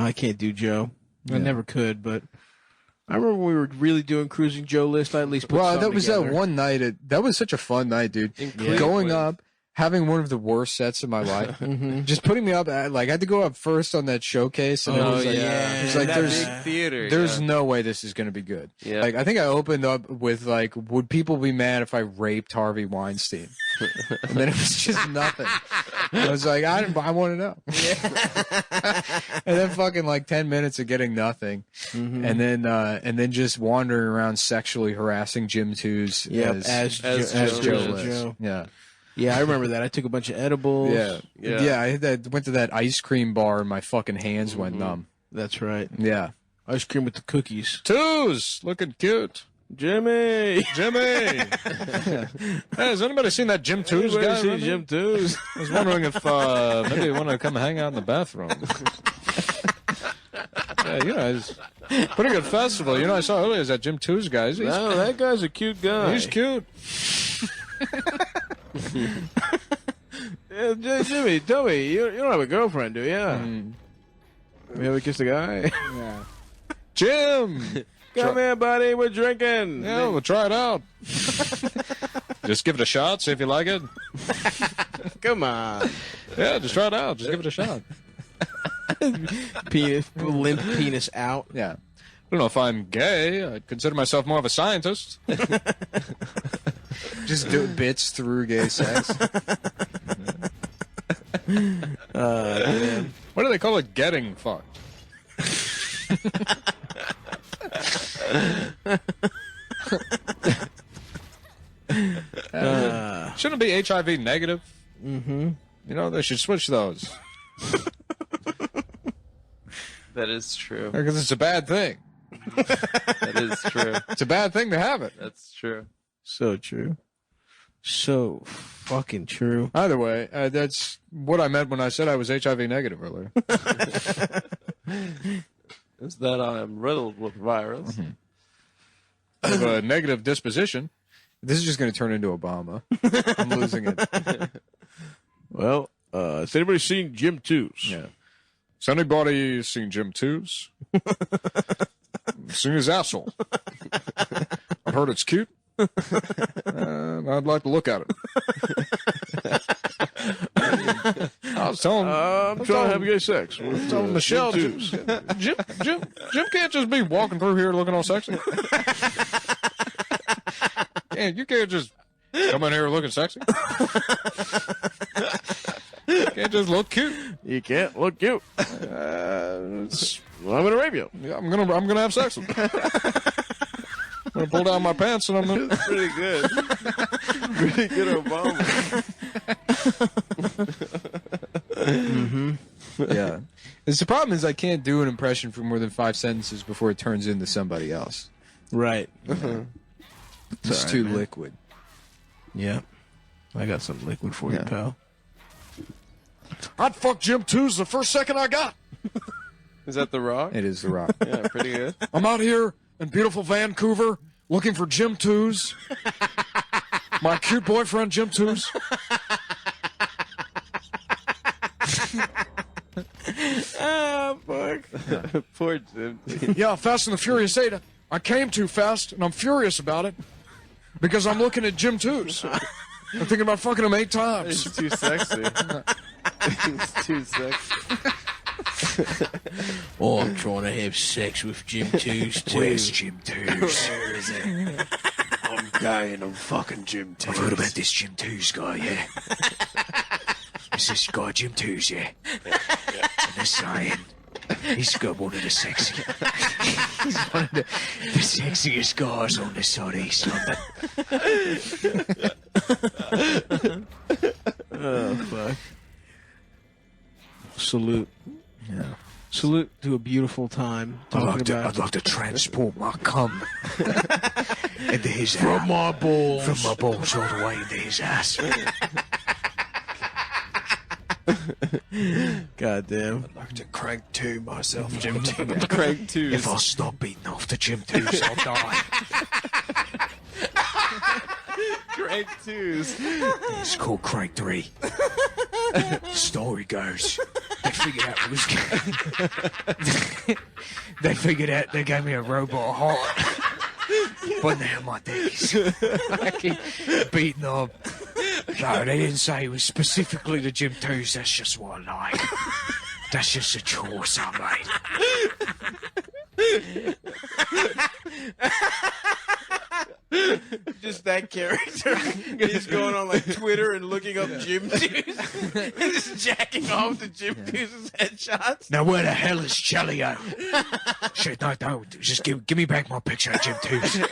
I can't do Joe. I never could, but I remember when we were really doing Cruising Joe list. I at least put that was together. that one night. That was such a fun night, dude. Going up, having one of the worst sets of my life. Just putting me up, I had to go up first on that showcase. And it was like there's big theater. There's no way this is going to be good. Yeah. Like, I think I opened up with, like, would people be mad if I raped Harvey Weinstein? And then it was just nothing. I was like, I want to know. And then fucking, like, 10 minutes of getting nothing. And then just wandering around sexually harassing Jim Twos as Joe. Yeah. Yeah, I remember that. I took a bunch of edibles. Yeah. I went to that ice cream bar and my fucking hands went numb. That's right. Yeah. Ice cream with the cookies. Twos, looking cute. Jimmy. Hey, has anybody seen that Jim Twos guy? Seen Jim Twos? I was wondering if maybe you want to come hang out in the bathroom. Yeah, it's a pretty good festival. I saw earlier is that Jim Twos guy. No, that guy's a cute guy. He's cute. Jimmy, tell me, you don't have a girlfriend, do you? You ever kissed a guy? Yeah. Jim! Come here, buddy, we're drinking. Yeah, we'll try it out. Just give it a shot, see if you like it. Come on. Yeah, just try it out. Just give it a shot. Limp penis out. Yeah. I don't know if I'm gay. I'd consider myself more of a scientist. Just do bits through gay sex. What do they call it? Getting fucked. Shouldn't it be HIV negative? They should switch those. That is true. Because it's a bad thing. That is true. It's a bad thing to have it. That's true. So true. So fucking true. Either way, that's what I meant when I said I was HIV negative earlier. Is that I am riddled with virus. I have a negative disposition. This is just going to turn into Obama. I'm losing it. Well, has anybody seen Jim Twos? Yeah. Has anybody seen Jim Twos? Seen his asshole. I've heard it's cute. And I'd like to look at it. I was telling I'm trying to have gay sex. telling Michelle, Jim can't just be walking through here looking all sexy. Yeah, you can't just come in here looking sexy. You can't just look cute. You can't look cute. I'm gonna rape you. Yeah, I'm gonna have sex with you. I'm gonna pull down my pants and I'm gonna. Pretty good. Pretty good Obama. Yeah. The problem is I can't do an impression for more than 5 sentences before it turns into somebody else. Right. It's too liquid. Yeah. I got some liquid for you, pal. I'd fuck Jim Twos the first second I got. Is that The Rock? It is The Rock. Yeah, pretty good. I'm out here in beautiful Vancouver looking for Jim Twos. My cute boyfriend, Jim Twos. Ah, fuck. Poor Jim. Yeah, Fast and the Furious 8. I came too fast, and I'm furious about it because I'm looking at Jim Twos. I'm thinking about fucking him 8 times. It's too sexy. It's too sexy. Oh, I'm trying to have sex with Jim Twos too. Where's Jim Twos? Where is it? I'm gay and I'm fucking Jim Twos. I've heard about this Jim Twos guy, yeah. It's this guy, Jim Twos, yeah. And they're saying he's got one of the sexy. He's one of the sexiest guys on this side of East London. Oh, fuck. Salute. Yeah. Salute to a beautiful time. I'd like to transport my cum into his From my balls. From my balls all the way into his ass. Goddamn. I'd like to crank to myself, Jim Twos. Craig too. If I stop beating off the Jim Twos, I'll die. Craig twos. It's called Crank 3. Story goes, they figured out it was. They figured out they gave me a robot heart, but now my dick is fucking beaten up. No, they didn't say it was specifically the Gym 2s. That's just what I like. That's just a choice I made. Just that character. He's going on like Twitter and looking up Gym 2s. And just jacking off the Gym 2s' headshots. Now where the hell is Chelio? Shit, no, don't. Just give me back my picture of Gym 2s.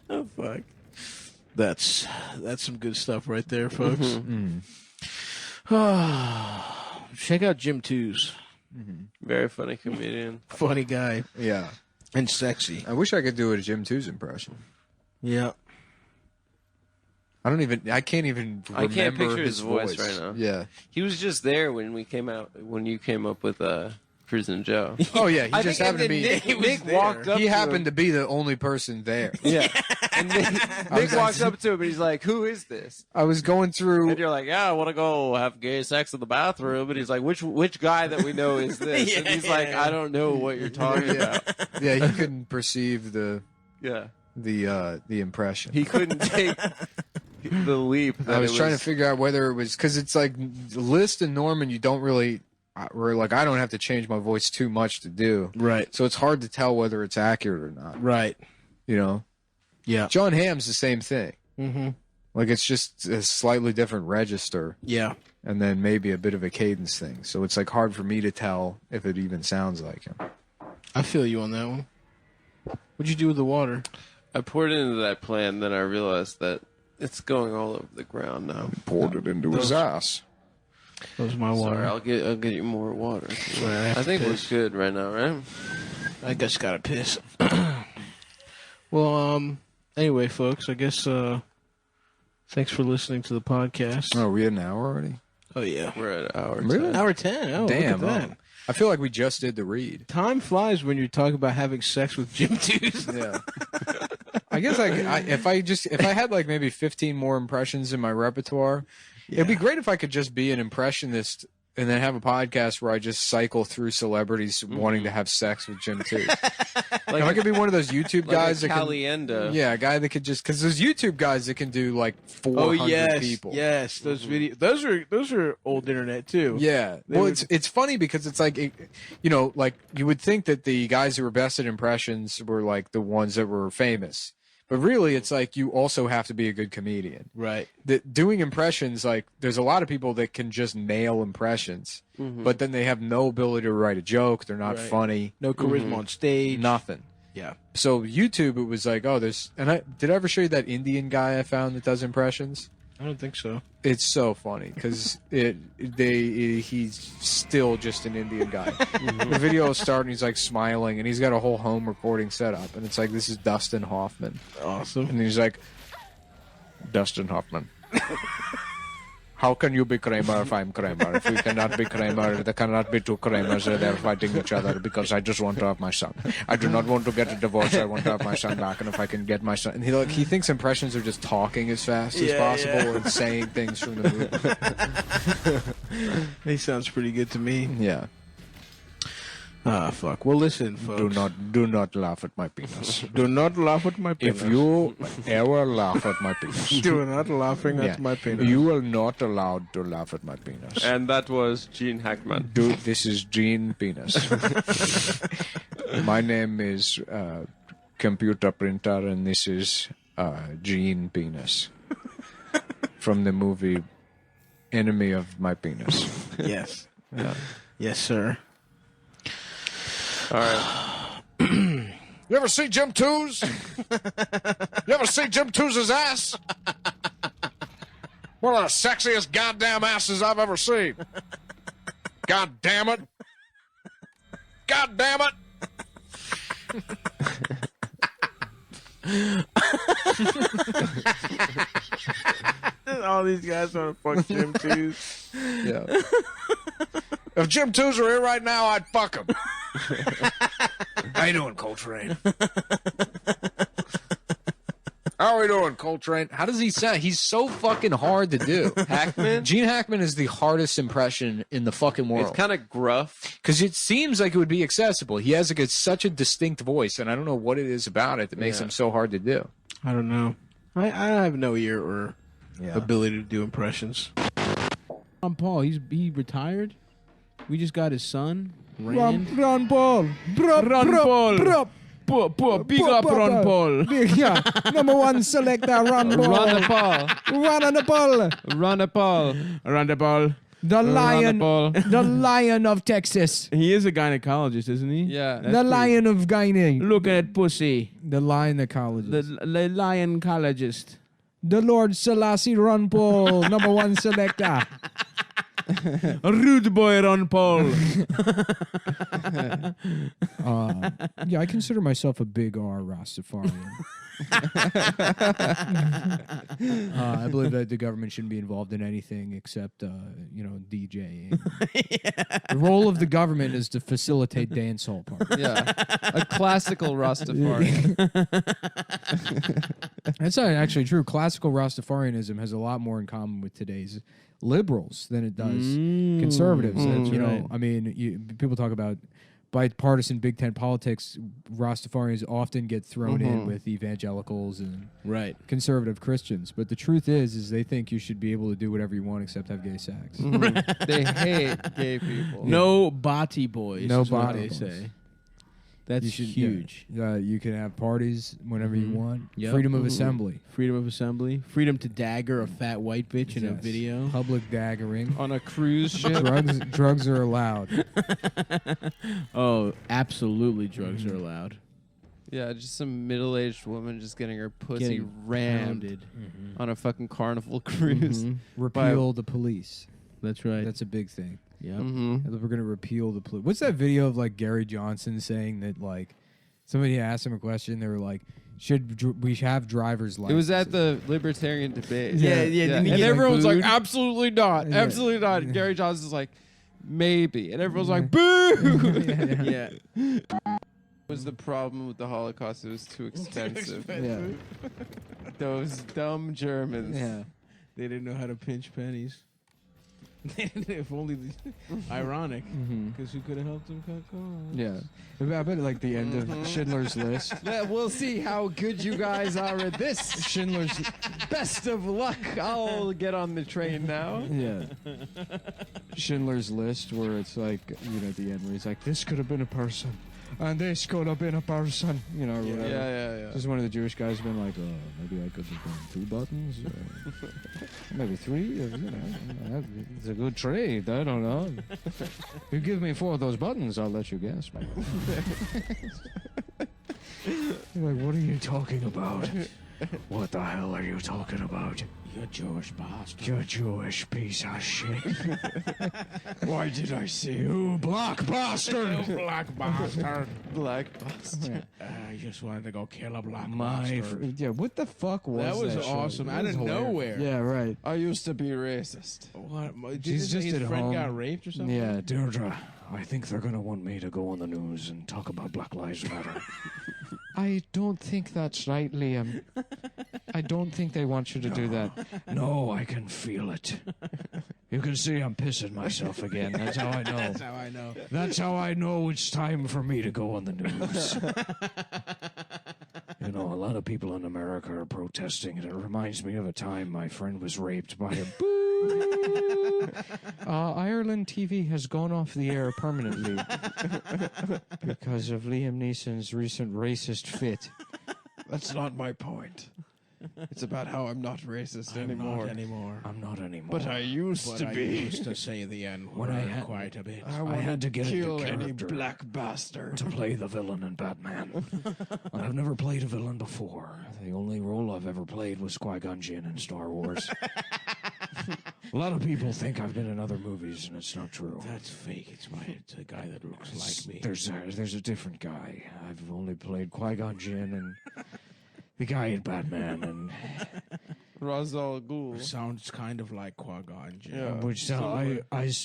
Oh, fuck. That's some good stuff right there, folks. Mm-hmm. Check out Gym 2s. Very funny comedian. Funny guy. Yeah. And sexy. I wish I could do a Gym 2's impression. Yeah. I can't even remember I can't picture his voice right now. Yeah. He was just there when you came up with Prison Joe. Oh, yeah. He just happened to be... Nick walked up He to happened him. to be the only person there. Yeah. And Nick walks up to him and he's like, "Who is this?" I was going through... And you're like, "Yeah, I want to go have gay sex in the bathroom." And he's like, "Which guy that we know is this?" And he's like, "I don't know what you're talking about." Yeah, he couldn't perceive the impression. He couldn't take the leap. That I was trying to figure out whether it was... Because it's like List and Norman, you don't really... I don't have to change my voice too much to do. Right. So it's hard to tell whether it's accurate or not. Right. You know? Yeah. John Hamm's the same thing. Mm-hmm. Like, it's just a slightly different register. Yeah. And then maybe a bit of a cadence thing. So it's, like, hard for me to tell if it even sounds like him. I feel you on that one. What'd you do with the water? I poured it into that plant, then I realized that it's going all over the ground now. Poured it into his ass. That was my water. Sorry, I'll get you more water. Right, I think we're good right now, right? I guess gotta piss. Well, anyway, folks, I guess, thanks for listening to the podcast. Oh, we had an hour already? Oh, yeah. We're at hour Really? 10. Hour 10. Oh, Damn. look at that. I feel like we just did the read. Time flies when you're talking about having sex with Gym 2s. Yeah. I guess if I had like maybe 15 more impressions in my repertoire, it'd be great if I could just be an impressionist and then have a podcast where I just cycle through celebrities wanting to have sex with Gym 2. Like, if I could be one of those YouTube guys that Caliendo. can, a guy that could just, because those YouTube guys that can do like 400 people. Yes, those videos. Those are old internet too. Yeah. Well, it's funny because it's like, like you would think that the guys who were best at impressions were like the ones that were famous. But really, it's like you also have to be a good comedian. Right. Doing impressions, like, there's a lot of people that can just nail impressions, but then they have no ability to write a joke. They're not funny. No charisma on stage. Nothing. Yeah. So YouTube, it was like, did I ever show you that Indian guy I found that does impressions? I don't think so. It's so funny because he's still just an Indian guy. The video will start and he's like smiling and he's got a whole home recording set up and it's like, this is Dustin Hoffman. Awesome. And he's like, Dustin Hoffman. How can you be Kramer if I'm Kramer? If we cannot be Kramer, there cannot be two Kramers. They're fighting each other because I just want to have my son. I do not want to get a divorce. I want to have my son back. And if I can get my son... And he thinks impressions are just talking as fast as possible and saying things from the movie. He sounds pretty good to me. Yeah. Ah, fuck. Well, listen, folks. Do not laugh at my penis. Do not laugh at my penis. If you ever laugh at my penis... Do not laughing at my penis. You are not allowed to laugh at my penis. And that was Gene Hackman. Dude, this is Gene Penis. My name is Computer Printer, and this is Gene Penis. From the movie Enemy of My Penis. Yes. Yeah. Yes, sir. All right. You ever see Gym 2's? You ever see Gym 2's ass? One of the sexiest goddamn asses I've ever seen. God damn it. God damn it. All these guys want to fuck Gym 2s. Yeah. If Jim Tooze were here right now, I'd fuck him. How you doing, Coltrane? How are we doing, Coltrane? How does he sound? He's so fucking hard to do. Hackman? Gene Hackman is the hardest impression in the fucking world. It's kind of gruff. Because it seems like it would be accessible. He has such a distinct voice, and I don't know what it is about it that makes him so hard to do. I don't know. I have no ear or ability to do impressions. Paul, he retired. We just got his son, Rand. Ron Paul. Ron Paul. Big up Ron Paul. Yeah, number one selector, Ron Paul. Ron Paul. Ron Paul. Ron Paul. Ron Paul. The lion. Paul. The lion of Texas. He is a gynecologist, isn't he? Yeah. The lion of Guinea. Look at that pussy. The gynecologist. The lion cologist. The Lord Selassie Ron Paul, number one selector. Rude boy Ron Paul. Yeah, I consider myself a big R Rastafarian. I believe that the government shouldn't be involved in anything except, DJing. The role of the government is to facilitate dancehall parties. Yeah. A classical Rastafarian. That's not actually true. Classical Rastafarianism has a lot more in common with today's liberals than it does conservatives. And, I mean, people talk about bipartisan Big Ten politics. Rastafarians often get thrown in with evangelicals and conservative Christians. But the truth is they think you should be able to do whatever you want except have gay sex. They hate gay people. No body boys. No is what body they boys. say. That's huge. You can have parties whenever you want. Yep. Freedom of assembly. Freedom of assembly. Freedom to dagger a fat white bitch in a Yes. video. Public daggering. On a cruise ship. Drugs are allowed. Oh, absolutely drugs are allowed. Yeah, just some middle-aged woman just getting her pussy Getting rammed pounded. on a fucking Carnival cruise. Repeal the police. That's right. That's a big thing. Yep. Mm-hmm. We're going to repeal the police. What's that video of like Gary Johnson saying that like somebody asked him a question? They were like, should we have driver's licenses? It was at the libertarian debate. Yeah. Didn't he And get, everyone's like, booed? absolutely not. Yeah. Absolutely not. And Gary Johnson's like, maybe. And everyone's like, boo! Yeah. Was the problem with the Holocaust? It was too expensive. Yeah. Those dumb Germans. Yeah. They didn't know how to pinch pennies. If only ironic, because who could have helped them cut costs? Yeah. I bet like the end of Schindler's List. We'll see how good you guys are at this. Schindler's. Best of luck. I'll get on the train now. Yeah. Schindler's List, where it's like, at the end where he's like, this could have been a person. And this could have been a person. Or whatever. Yeah. Just one of the Jewish guys been like, maybe I could have done 2 buttons, or maybe 3. It's a good trade. I don't know. If you give me 4 of those buttons, I'll let you guess. You're like, what are you talking about? What the hell are you talking about? You Jewish bastard. You Jewish piece of shit. Why did I say you black bastard? Black bastard. Black bastard. I just wanted to go kill a black My bastard. yeah, what the fuck was that? That was awesome. Show? Out That of was hilarious. nowhere. Yeah, right. I used to be racist. What? She's just his at friend home. got raped or something? Yeah, Deirdre, I think they're going to want me to go on the news and talk about Black Lives Matter. I don't think that's right, Liam. I don't think they want you to do that. No, I can feel it. You can see I'm pissing myself again. That's how I know. That's how I know. That's how I know it's time for me to go on the news. A lot of people in America are protesting, and it reminds me of a time my friend was raped by a boo. Ireland TV has gone off the air permanently because of Liam Neeson's recent racist fit. That's not my point. It's about how I'm not racist anymore. Not anymore. I'm not anymore. But I used to I be. used to say the N-word quite a bit. I had to get kill into any character black bastard. to play the villain in Batman. And I've never played a villain before. The only role I've ever played was Qui-Gon Jinn in Star Wars. A lot of people think I've been in other movies, and it's not true. That's fake. It's a guy that looks like me. There's a different guy. I've only played Qui-Gon Jinn and the guy in Batman, and Ra's al Ghul. Sounds kind of like Qui-Gon Jinn. Yeah. Which I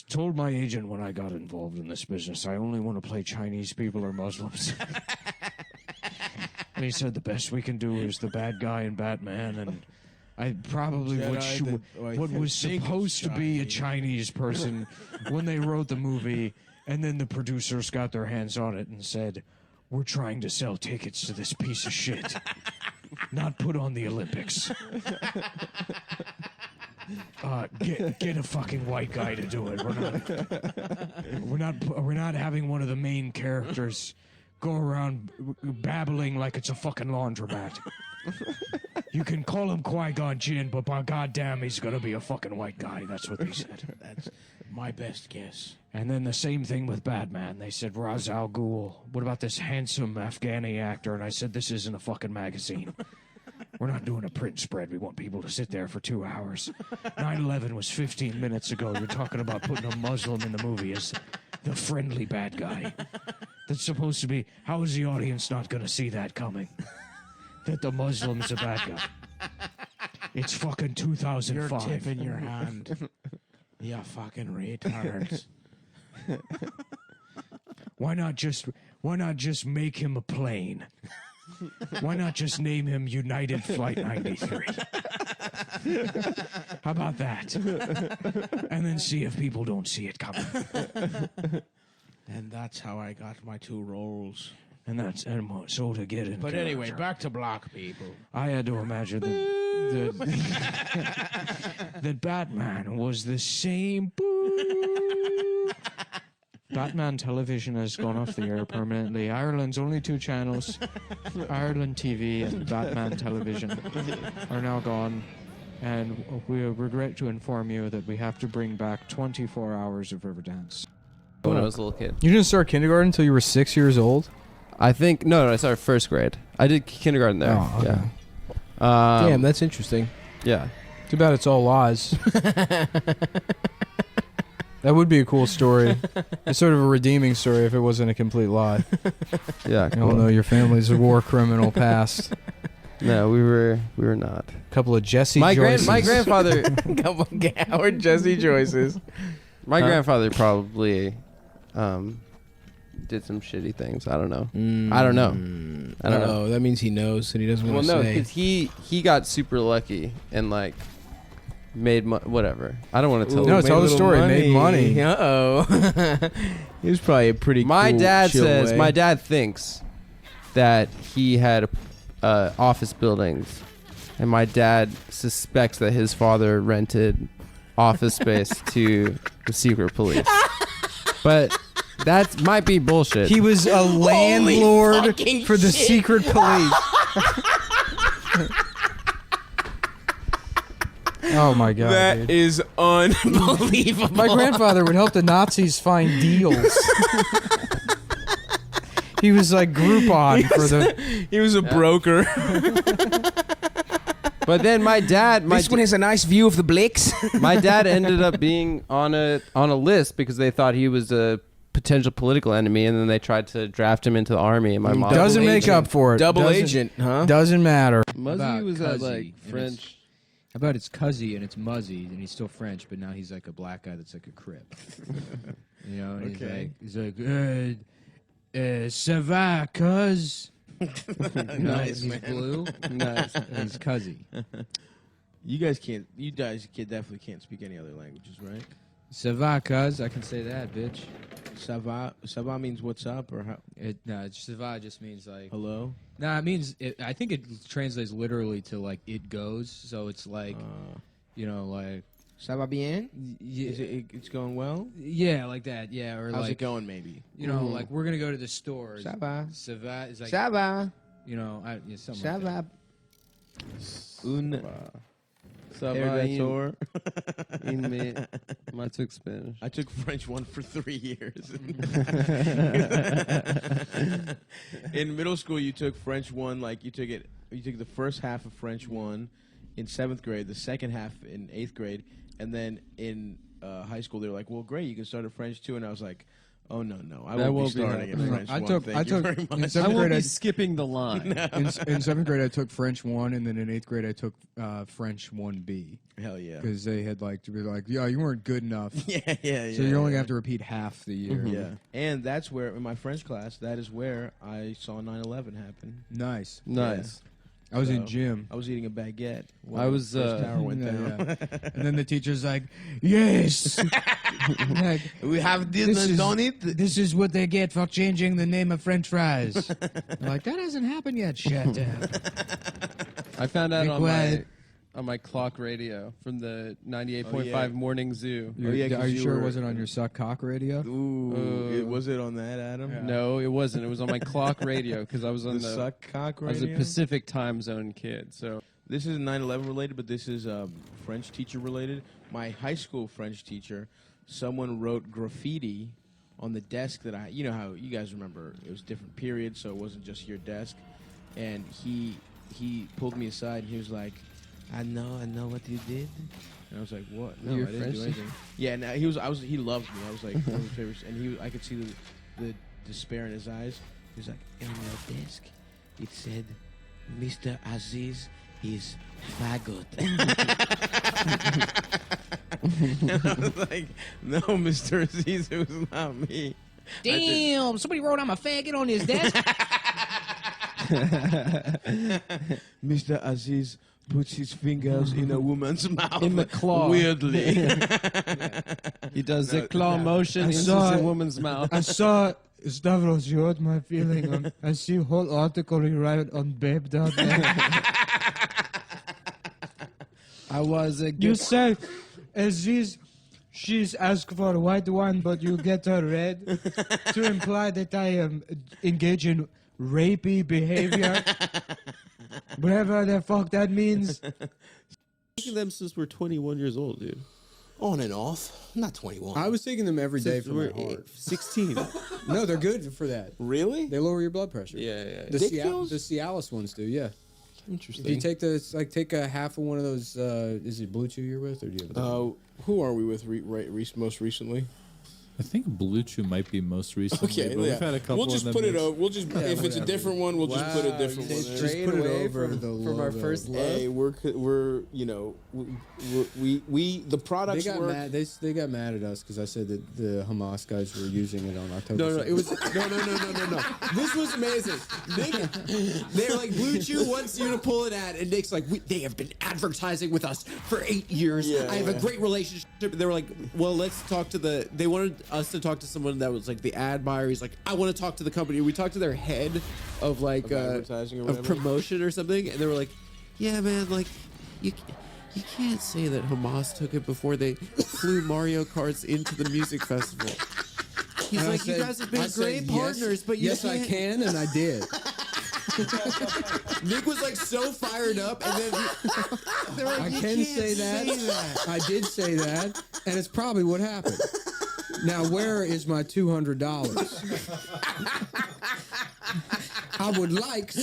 told my agent when I got involved in this business, I only want to play Chinese people or Muslims. And he said the best we can do is the bad guy in Batman, and I probably what was supposed to be a Chinese person when they wrote the movie, and then the producers got their hands on it and said, "We're trying to sell tickets to this piece of shit, not put on the Olympics. Get a fucking white guy to do it. We're not having one of the main characters go around babbling like it's a fucking laundromat. You can call him Qui-Gon Jinn, but by goddamn, he's gonna be a fucking white guy." That's what they said. That's my best guess. And then the same thing with Batman. They said Ra's al Ghul. What about this handsome Afghani actor? And I said, this isn't a fucking magazine. We're not doing a print spread. We want people to sit there for 2 hours. 9/11 was 15 minutes ago. You're talking about putting a Muslim in the movie as the friendly bad guy. That's supposed to be... How is the audience not going to see that coming? That the Muslim's a bad guy. It's fucking 2005. You're tipping your hand. You fucking retards. Why not just make him a plane? Why not just name him United Flight 93? How about that? And then see if people don't see it coming. And that's how I got my 2 roles. And so to get in. But anyway, back to black people. I had to imagine that Batman was the same. Batman television has gone off the air permanently. Ireland's only 2 channels, Ireland TV and Batman television, are now gone. And we regret to inform you that we have to bring back 24 hours of Riverdance. When I was a little kid. You didn't start kindergarten until you were 6 years old? I think I started first grade. I did kindergarten there. Oh, okay. Yeah. Damn, that's interesting. Yeah. Too bad it's all lies. That would be a cool story. It's sort of a redeeming story if it wasn't a complete lie. Yeah. You all know your family's a war criminal past. No, we were not. A couple of Jesse Joyces. My grandfather. Couple Howard Jesse Joyces. My grandfather probably did some shitty things. I don't know. I don't know. I don't know. That means he knows and he doesn't want to Well, no, say. because he got super lucky and like made whatever. I don't want to tell. No, you. tell the story. Made money. Uh-oh. He was probably a pretty My cool, dad chill says way. my dad thinks that he had office buildings, and my dad suspects that his father rented office space to the secret police. But that might be bullshit. He was a landlord fucking for the shit. secret police. Oh my god, That dude. is unbelievable. My grandfather would help the Nazis find deals. He was like Groupon for the... He was a broker. But then my dad, This one has a nice view of the Blix. my dad ended up being on a list because they thought he was a potential political enemy, and then they tried to draft him into the army. And my mom Doesn't make agent. up for it. Double Doesn't- agent, huh? Doesn't matter. Muzzy About was that Cuzzy, like and French. How about it's Cuzzy and it's Muzzy and he's still French, but now he's like a black guy that's like a Crip. You know, and Okay. he's like, ça va, cuz? Nice, he's man. blue. Nice. He's Cuzzy. You guys definitely can't speak any other languages, right? Ça va, cuz? I can say that, bitch. Ça va means what's up or how? Ça va just means like... Hello? Nah, it means... I think it translates literally to like, it goes. So it's like, you know, like... Ça va bien? Yeah, It's going well? yeah, like that, yeah. Or How's like, it going, maybe? you know, like we're going to go to the store. Ça va? Ça va is like, Ça va? you know, something Ça like that. va? Salvador. I took Spanish. I took French 1 for 3 years. In middle school, you took French 1, like you took the first half of French 1 in 7th grade, the second half in 8th grade, and then in high school, they were like, well, great, you can start at French 2, and I was like, Oh no, I That won't be won't be starting in happening. French I one. took- Thank I you took- very in much. seventh I won't grade, be skipping the line. in seventh grade, I took French 1, and then in 8th grade, I took French 1B Hell yeah. because they had like to be like, yeah, you weren't good enough, Yeah. so you only have to repeat half the year. Yeah, and that's where in my French class, that is where I saw 9/11 happen. Nice. Nice. I was in So, gym. I was eating a baguette. When I the was, first tower went Yeah, down. yeah. And then the teacher's like, yes. Like, We have done it. this is what they get for changing the name of French fries. I'm like, that hasn't happened yet. Shut up. I found out Be quiet. on my clock radio from the 98.5 yeah. Morning Zoo. yeah, 'cause Are you you sure were- it wasn't on your suck cock radio? Ooh, was it on that, Adam? Yeah. No, it wasn't. It was on my clock radio because I was on The suck cock I was a radio? Pacific time zone kid. So This is 9/11 related, but this is French teacher related. My high school French teacher, someone wrote graffiti on the desk that you know how you guys remember it was different periods, so it wasn't just your desk. And he pulled me aside and he was like, I know what you did. And I was like, what? No, You're I didn't French? do anything. Yeah, and he loved me. I was like, one of his favorites. And I could see the despair in his eyes. He was like, on your desk, it said, Mr. Aziz is faggot. And I was like, no, Mr. Aziz, it was not me. Damn, somebody wrote I'm a faggot on his desk. Mr. Aziz puts his fingers in a woman's mouth. In the claw. Weirdly. he does the claw motion into saw the it. woman's mouth. I saw Stavros, you hurt my feeling. I see a whole article you write on babe.net. I was a You good. say, Aziz, she's asked for white wine, but you get her red to imply that I am engaged in rapey behavior. Whatever the fuck that means. Taking them since we're 21 years old, dude. On and off. I'm not 21. I was taking them every day Since for my we're heart. 16. No, they're good for that. Really? They lower your blood pressure. Yeah. The Dick pills? The Cialis ones do, yeah. Interesting. If you take take a half of one of those, is it Blue Chew you're with, or do you have? Who are we with most recently? I think Blue Chew might be most recently. Okay, but yeah. we've had a couple We'll just of them put it mixed. over. We'll just if it's a different one, we'll just put a different one. Just put it over the from our logo. first love. Hey, we're you know we the products They got work. mad. They got mad at us because I said that the Hamas guys were using it on October. No, 7th. it was no. This was amazing. They're like, Blue Chew wants you to pull an ad, and Nick's like, they have been advertising with us for 8 years. Yeah, I have a yeah. great relationship. They were like, well, let's talk to they wanted us to talk to someone that was like the ad buyer. He's like, I want to talk to the company. We talked to their head of like Of advertising or of whatever. promotion or something, and they were like, yeah, man, like you can't say that Hamas took it before they flew Mario Karts into the music festival. He's And I like, you said- guys have been I said, great yes, partners, but you yes, I can't. can, and I did. Nick was like so fired up, and then they were like, I "You can can't say that. I did say that, and it's probably what happened. Now, where is my $200? I would like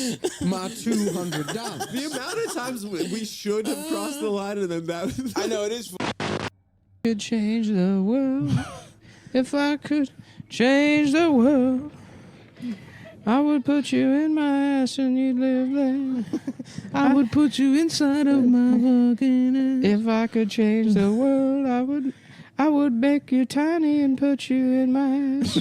my $200. The amount of times we should have crossed the line, and then that was. I know it is. Could change the world. If I could change the world, I would put you in my ass and you'd live there. I would put you inside of my fucking ass. If I could change the world, I would make you tiny and put you in my ass.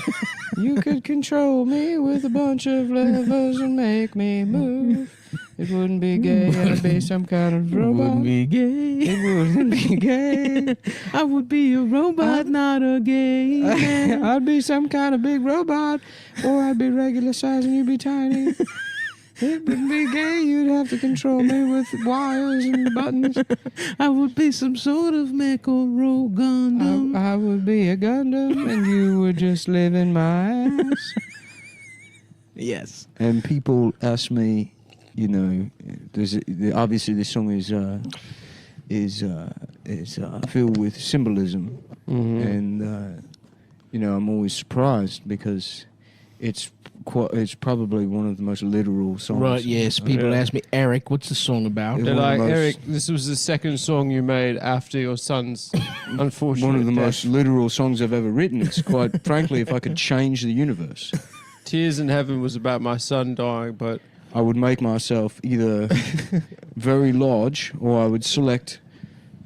You could control me with a bunch of levers and make me move. It wouldn't be gay, I'd be some kind of robot. It wouldn't be gay. It wouldn't be gay. I would be a robot, not a gay man. I'd be some kind of big robot, or I'd be regular size and you'd be tiny. It wouldn't be gay, you'd have to control me with wires and buttons. I would be some sort of mech or rogue Gundam. I would be a Gundam, and you would just live in my ass. Yes. And people ask me, you know, obviously this song is filled with symbolism, and you know, I'm always surprised because it's probably one of the most literal songs. Right, yes. People ask me, Eric, what's the song about? They're one of like, the most- Eric, this was the second song you made after your son's unfortunate One of the death. most literal songs I've ever written. It's quite frankly, if I could change the universe, Tears in Heaven was about my son dying, but I would make myself either very large or I would select,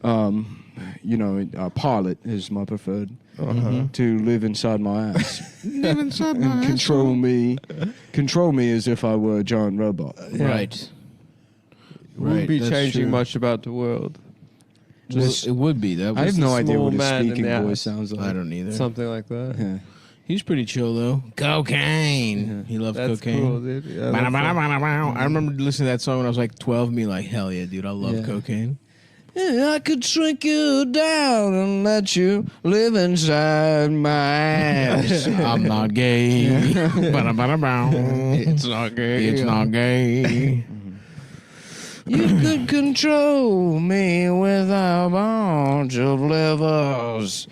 a pilot is my preferred, to live inside my ass. Live inside my And control me as if I were a giant robot. Right. wouldn't be that's changing true. much about the world. Well, it would be. That I was have no a idea small what a man in speaking the voice ass. sounds like. I don't either. Something like that. Yeah. He's pretty chill though. Cocaine. He loves That's cocaine. cool, dude. Yeah, Bada, that's bada, cool. bada, bada. I remember listening to that song when I was like 12 and being like, hell yeah, dude, I love Yeah. cocaine. Yeah, I could shrink you down and let you live inside my ass. I'm not gay. Bada, bada, bow. It's not gay. It's not gay. You could control me with a bunch of levers.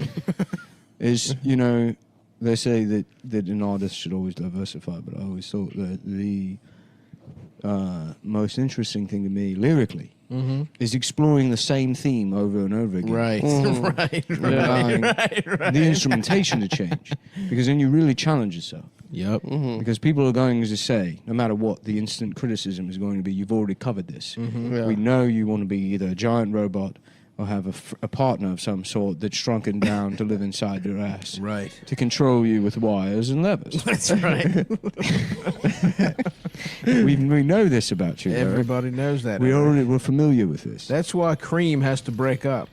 They say that an artist should always diversify, but I always thought that the most interesting thing to me lyrically is exploring the same theme over and over again. Right. Right. Allowing the instrumentation to change, because then you really challenge yourself. Yep. Because people are going to say, no matter what, the instant criticism is going to be, you've already covered this. We know you want to be either a giant robot or have a partner of some sort that's shrunken down to live inside your ass. Right. To control you with wires and levers. That's right. we know this about you. Eric. Everybody knows that. We're Eric. familiar with this. That's why Cream has to break up.